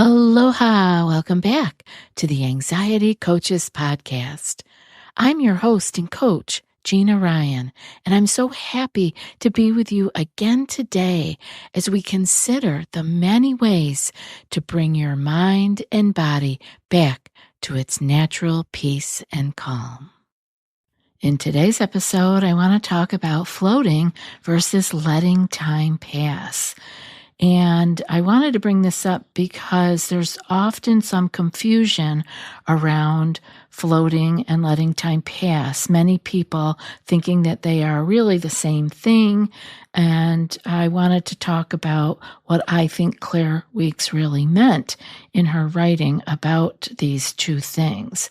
Aloha! Welcome back to the Anxiety Coaches Podcast. I'm your host and coach, Gina Ryan, and I'm so happy to be with you again today as we consider the many ways to bring your mind and body back to its natural peace and calm. In today's episode, I want to talk about floating versus letting time pass. And I wanted to bring this up because there's often some confusion around floating and letting time pass. Many people thinking that they are really the same thing. And I wanted to talk about what I think Claire Weeks really meant in her writing about these two things.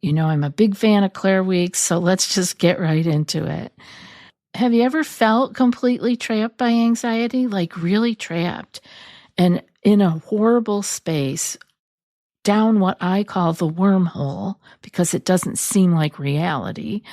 You know, I'm a big fan of Claire Weeks, so let's just get right into it. Have you ever felt completely trapped by anxiety, like really trapped and in a horrible space down what I call the wormhole because it doesn't seem like reality?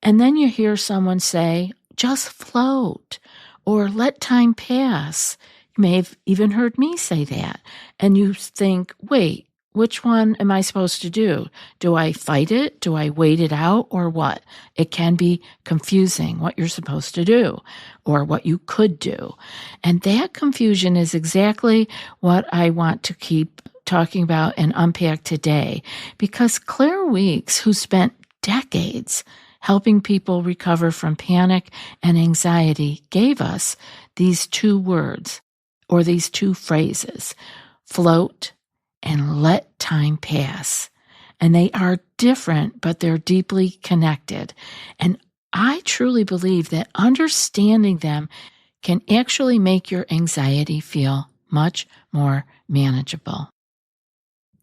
And then you hear someone say, just float or let time pass. You may have even heard me say that. And you think, wait, which one am I supposed to do? Do I fight it? Do I wait it out or what? It can be confusing what you're supposed to do or what you could do. And that confusion is exactly what I want to keep talking about and unpack today, because Claire Weeks, who spent decades helping people recover from panic and anxiety, gave us these two words or these two phrases, float and let time pass. And they are different, but they're deeply connected. And I truly believe that understanding them can actually make your anxiety feel much more manageable.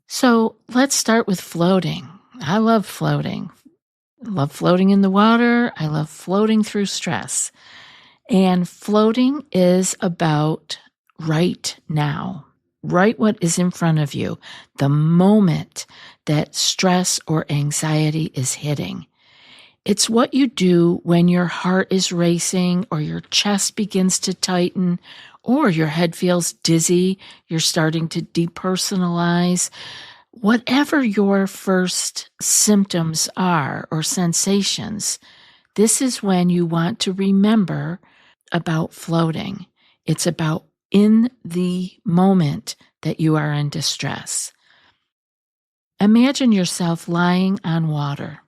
So let's start with floating. I love floating. I love floating in the water. I love floating through stress. And floating is about right now. Right what is in front of you, the moment that stress or anxiety is hitting. It's what you do when your heart is racing or your chest begins to tighten or your head feels dizzy, you're starting to depersonalize. Whatever your first symptoms are or sensations, this is when you want to remember about floating. It's about in the moment that you are in distress. Imagine yourself lying on water,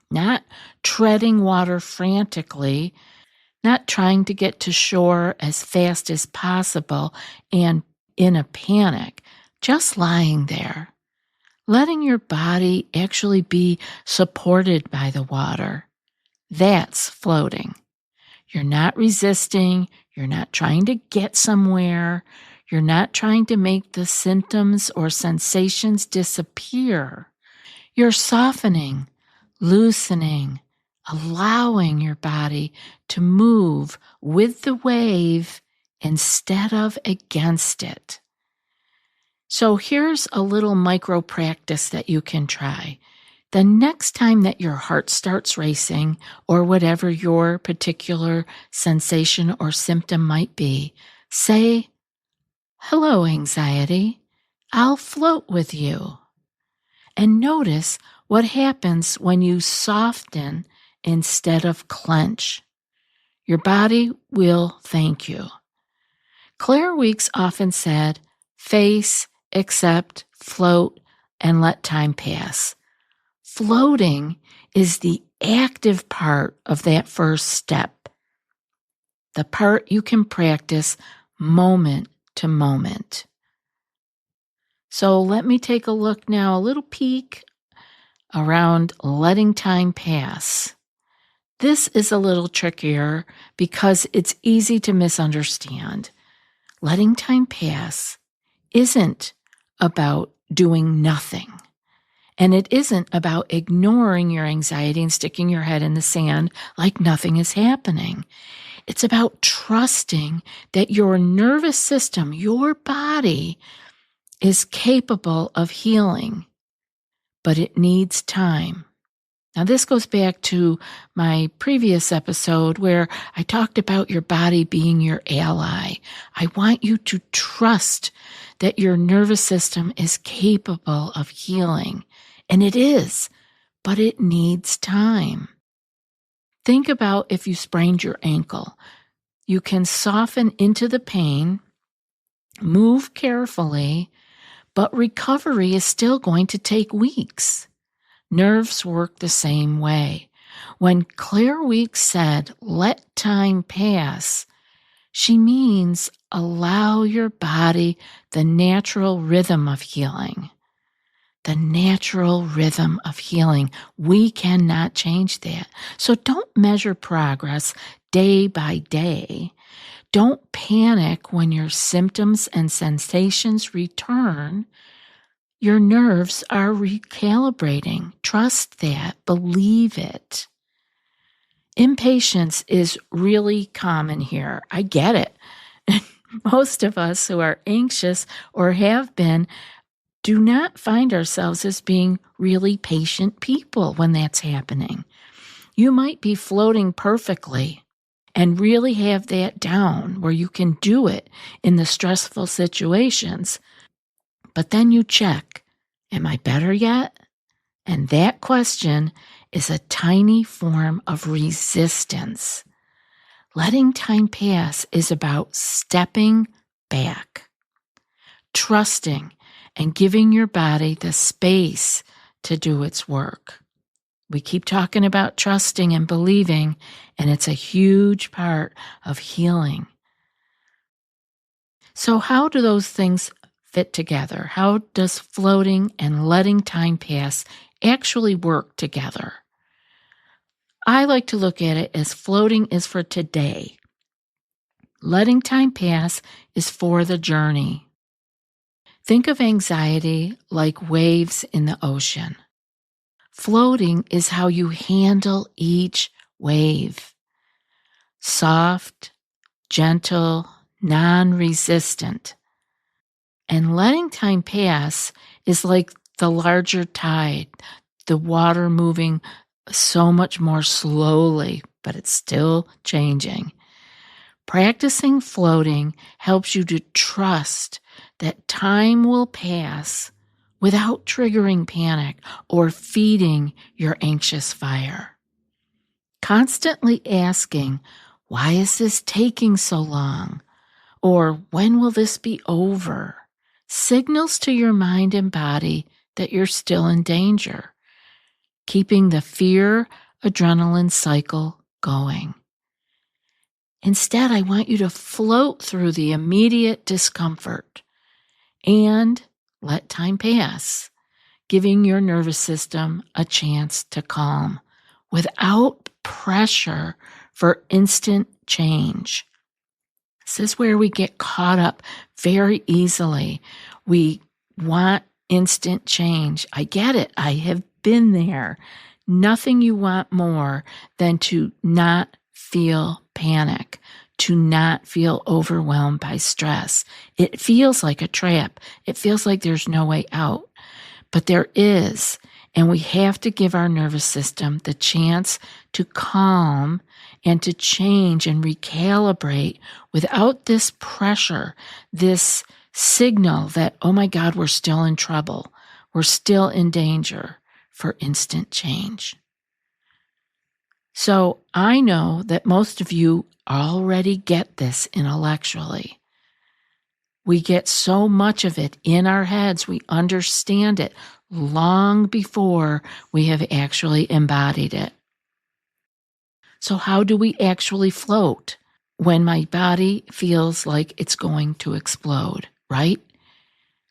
not treading water frantically, not trying to get to shore as fast as possible and in a panic, just lying there, letting your body actually be supported by the water. That's floating. You're not resisting. You're not trying to get somewhere. You're not trying to make the symptoms or sensations disappear. You're softening, loosening, allowing your body to move with the wave instead of against it. So here's a little micro practice that you can try. The next time that your heart starts racing, or whatever your particular sensation or symptom might be, say, "Hello, anxiety. I'll float with you." And notice what happens when you soften instead of clench. Your body will thank you. Claire Weeks often said, face, accept, float, and let time pass. Floating is the active part of that first step, the part you can practice moment to moment. So let me take a look now, a little peek around letting time pass. This is a little trickier because it's easy to misunderstand. Letting time pass isn't about doing nothing. And it isn't about ignoring your anxiety and sticking your head in the sand like nothing is happening. It's about trusting that your nervous system, your body, is capable of healing, but it needs time. Now, this goes back to my previous episode where I talked about your body being your ally. I want you to trust that your nervous system is capable of healing. And it is, but it needs time. Think about if you sprained your ankle. You can soften into the pain, move carefully, but recovery is still going to take weeks. Nerves work the same way. When Clarie said, "Let time pass," she means allow your body the natural rhythm of healing. The natural rhythm of healing. We cannot change that. So don't measure progress day by day. Don't panic when your symptoms and sensations return. Your nerves are recalibrating. Trust that. Believe it. Impatience is really common here. I get it. Most of us who are anxious or have been do not find ourselves as being really patient people when that's happening. You might be floating perfectly and really have that down where you can do it in the stressful situations. But then you check, am I better yet? And that question is a tiny form of resistance. Letting time pass is about stepping back, trusting, and giving your body the space to do its work. We keep talking about trusting and believing, and it's a huge part of healing. So how do those things fit together? How does floating and letting time pass actually work together? I like to look at it as floating is for today. Letting time pass is for the journey. Think of anxiety like waves in the ocean. Floating is how you handle each wave. Soft, gentle, non-resistant. And letting time pass is like the larger tide, the water moving so much more slowly, but it's still changing. Practicing floating helps you to trust that time will pass without triggering panic or feeding your anxious fire. Constantly asking, why is this taking so long? Or when will this be over? Signals to your mind and body that you're still in danger, keeping the fear adrenaline cycle going. Instead, I want you to float through the immediate discomfort and let time pass, giving your nervous system a chance to calm without pressure for instant change. This is where we get caught up very easily. We want instant change. I get it. I have been there. Nothing you want more than to not feel panic, to not feel overwhelmed by stress. It feels like a trap. It feels like there's no way out. But there is, and we have to give our nervous system the chance to calm and to change and recalibrate without this pressure, this signal that, oh my God, we're still in trouble. We're still in danger for instant change. So I know that most of you already get this intellectually. We get so much of it in our heads. We understand it long before we have actually embodied it. So how do we actually float when my body feels like it's going to explode, right?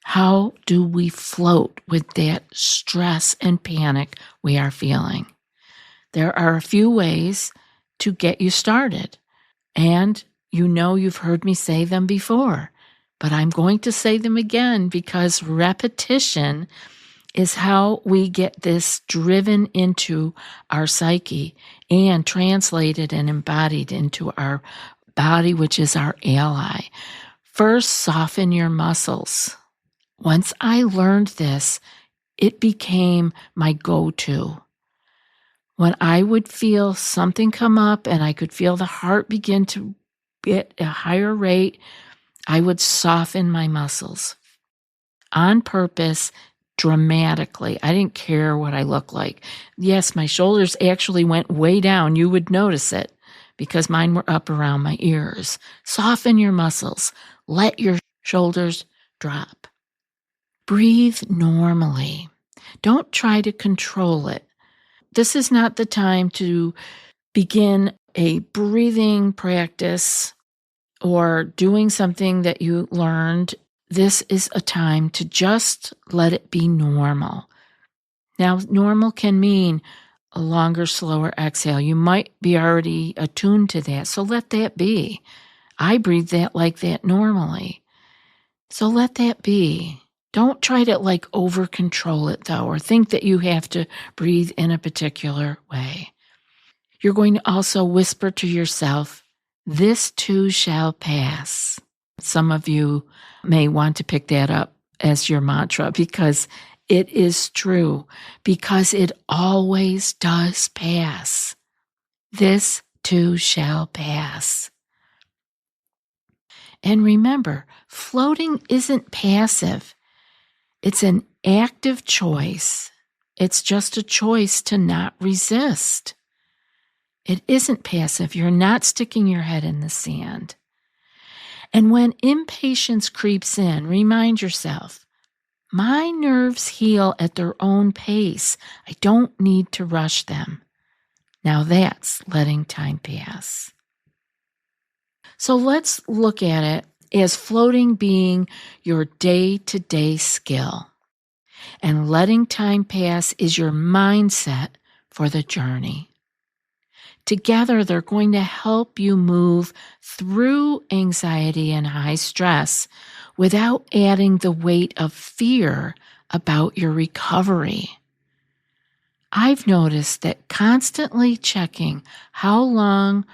How do we float with that stress and panic we are feeling? There are a few ways to get you started, and you know you've heard me say them before, but I'm going to say them again because repetition is how we get this driven into our psyche and translated and embodied into our body, which is our ally. First, soften your muscles. Once I learned this, it became my go-to. When I would feel something come up and I could feel the heart begin to beat at a higher rate, I would soften my muscles. on purpose, dramatically. I didn't care what I looked like. Yes, my shoulders actually went way down. You would notice it because mine were up around my ears. Soften your muscles. Let your shoulders drop. Breathe normally. Don't try to control it. This is not the time to begin a breathing practice or doing something that you learned. This is a time to just let it be normal. Now, normal can mean a longer, slower exhale. You might be already attuned to that, so let that be. I breathe that like that normally. So let that be. Don't try to over control it though, or think that you have to breathe in a particular way. You're going to also whisper to yourself, "This too shall pass." Some of you may want to pick that up as your mantra because it is true, because it always does pass. This too shall pass. And remember, floating isn't passive. It's an active choice. It's just a choice to not resist. It isn't passive. You're not sticking your head in the sand. And when impatience creeps in, remind yourself, my nerves heal at their own pace. I don't need to rush them. Now that's letting time pass. So let's look at it as floating being your day-to-day skill. And letting time pass is your mindset for the journey. Together, they're going to help you move through anxiety and high stress without adding the weight of fear about your recovery. I've noticed that constantly checking how long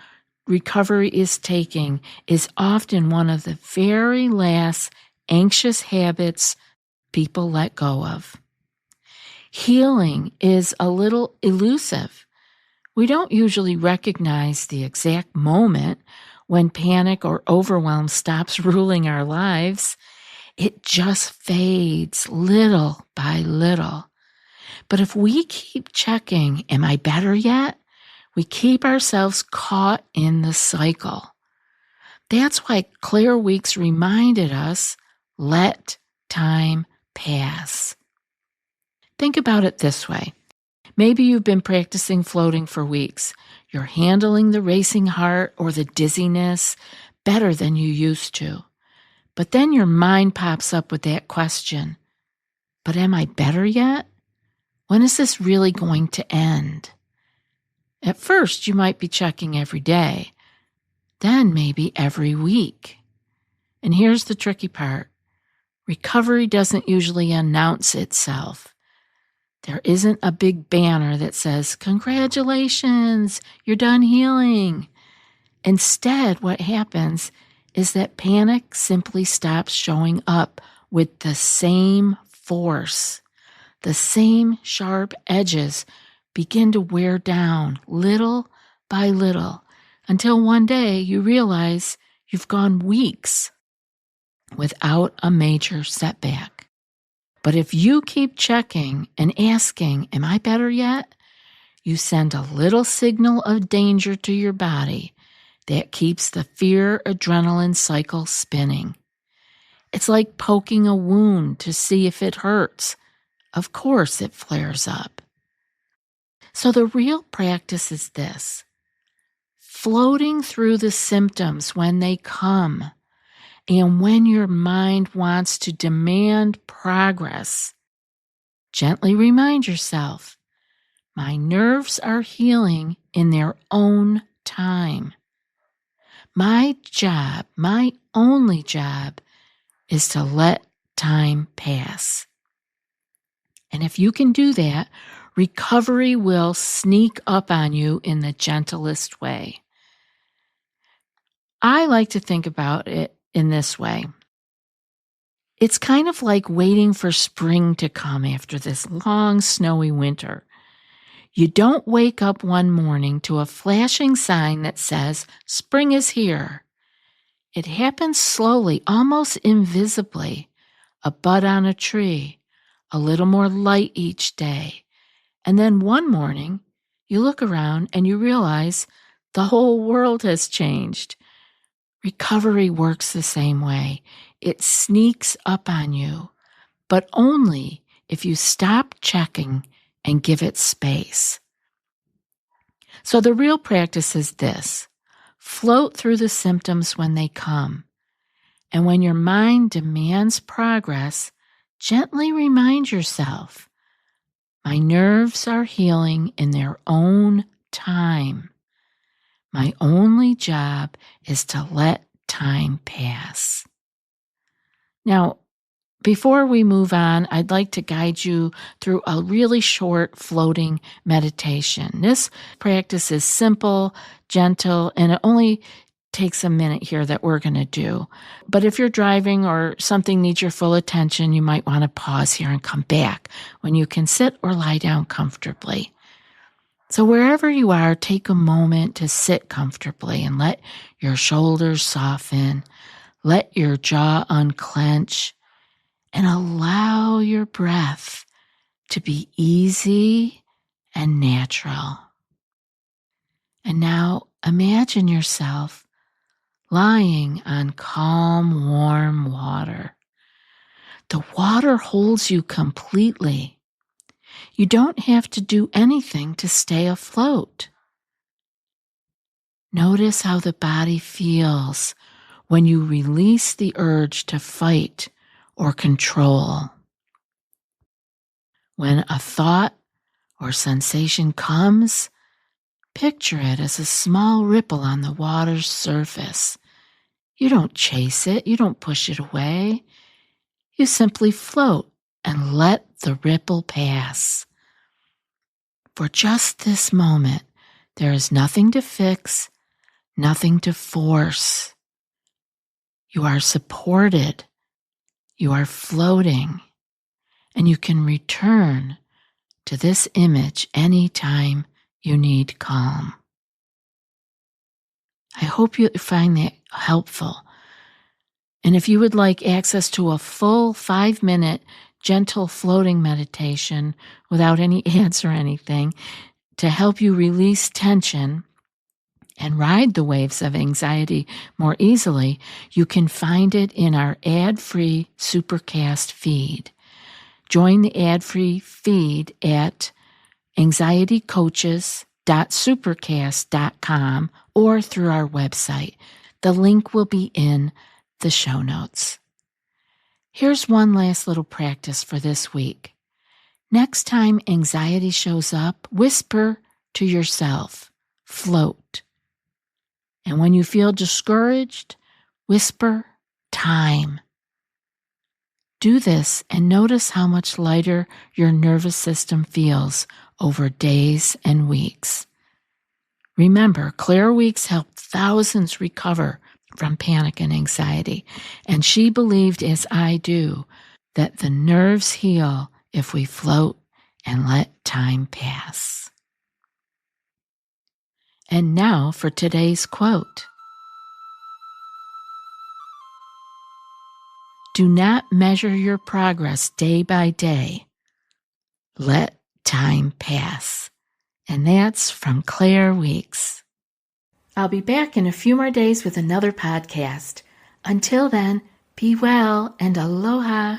recovery is taking is often one of the very last anxious habits people let go of. Healing is a little elusive. We don't usually recognize the exact moment when panic or overwhelm stops ruling our lives. It just fades little by little. But if we keep checking, am I better yet? We keep ourselves caught in the cycle. That's why Claire Weeks reminded us, let time pass. Think about it this way. Maybe you've been practicing floating for weeks. You're handling the racing heart or the dizziness better than you used to. But then your mind pops up with that question, but am I better yet? When is this really going to end? At first, you might be checking every day, then maybe every week. And here's the tricky part. Recovery doesn't usually announce itself. There isn't a big banner that says, "Congratulations, you're done healing." Instead, what happens is that panic simply stops showing up with the same force. The same sharp edges begin to wear down little by little until one day you realize you've gone weeks without a major setback. But if you keep checking and asking, am I better yet? You send a little signal of danger to your body that keeps the fear adrenaline cycle spinning. It's like poking a wound to see if it hurts. Of course it flares up. So the real practice is this: floating through the symptoms when they come. And when your mind wants to demand progress, gently remind yourself, my nerves are healing in their own time. My job, my only job, is to let time pass. And if you can do that, recovery will sneak up on you in the gentlest way. I like to think about it in this way. It's kind of like waiting for spring to come after this long, snowy winter. You don't wake up one morning to a flashing sign that says, spring is here. It happens slowly, almost invisibly. a bud on a tree, a little more light each day. And then one morning, you look around and you realize the whole world has changed. Recovery works the same way. It sneaks up on you, but only if you stop checking and give it space. So the real practice is this: float through the symptoms when they come. And when your mind demands progress, gently remind yourself, my nerves are healing in their own time. My only job is to let time pass. Now, before we move on, I'd like to guide you through a really short floating meditation. This practice is simple, gentle, and it only takes a minute here that we're going to do. But if you're driving or something needs your full attention, you might want to pause here and come back when you can sit or lie down comfortably. So wherever you are, take a moment to sit comfortably and let your shoulders soften, let your jaw unclench, and allow your breath to be easy and natural. And now imagine yourself lying on calm, warm water. The water holds you completely. You don't have to do anything to stay afloat. Notice how the body feels when you release the urge to fight or control. When a thought or sensation comes, picture it as a small ripple on the water's surface. You don't chase it, you don't push it away. You simply float and let the ripple pass. For just this moment, there is nothing to fix, nothing to force. You are supported, you are floating, and you can return to this image anytime you need calm. I hope you find that helpful. And if you would like access to a full 5-minute gentle floating meditation without any ads or anything to help you release tension and ride the waves of anxiety more easily, you can find it in our ad-free Supercast feed. Join the ad-free feed at anxietycoaches.supercast.com or through our website. The link will be in the show notes. Here's one last little practice for this week. Next time anxiety shows up, whisper to yourself, float. And when you feel discouraged, whisper, time. Do this and notice how much lighter your nervous system feels over days and weeks. Remember, Claire Weeks helped thousands recover from panic and anxiety, and she believed, as I do, that the nerves heal if we float and let time pass. And now for today's quote. Do not measure your progress day by day. Let time pass. And that's from Claire Weeks. I'll be back in a few more days with another podcast. Until then, be well and aloha.